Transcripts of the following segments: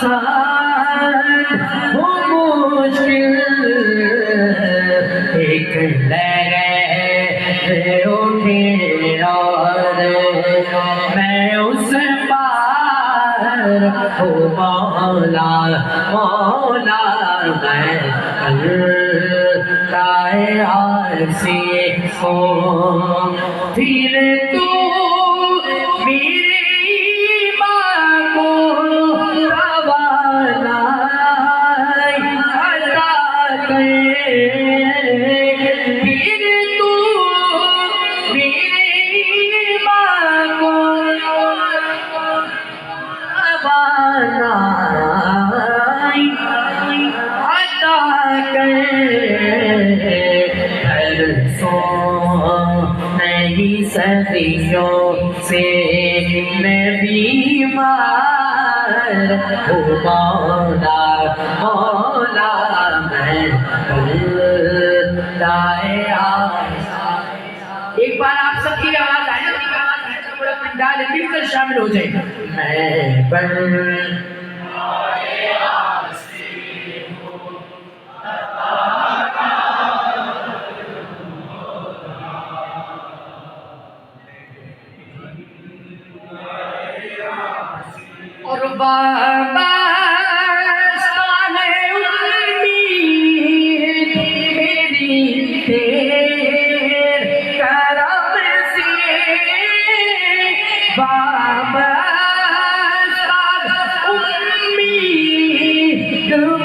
آسان ہو مشکل ایک لہر اٹھے اور میں اس پار ہوں مولا مولا میں اللہ عاصی ہوں پھر تو میری ماں کو توانائی عطا کر پھر تو میری ماں کو توانائی عطا کر نہیں صدیوں سے میں بیمار ہوں مولا مولا میں ایک بار آپ سب کی آواز آئے نا بڑا پنڈال ہے مل کر شامل ہو جائے میں اور بابا میری تیر کرم سے بابا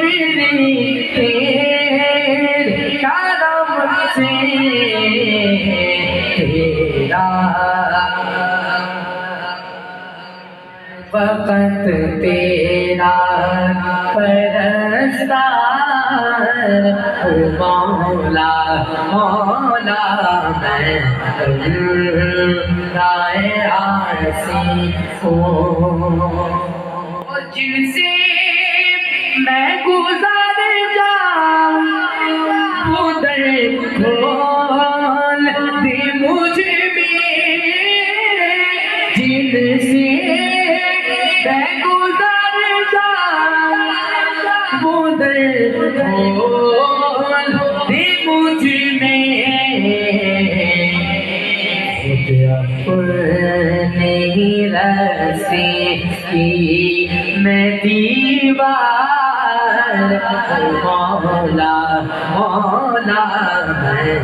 میری تیر کرم سے تیرا وقت تیرا پرستار ہوں مولا مولا میں اللہ عاصی ہوں اور جن سے میں گزر جاؤں وہ در کھول دے مجھ میں جن سے میں گزر جاؤں وہ در کھول دے مجھ میں خود اپنے راستے کی میں دیوار مولا مولا میں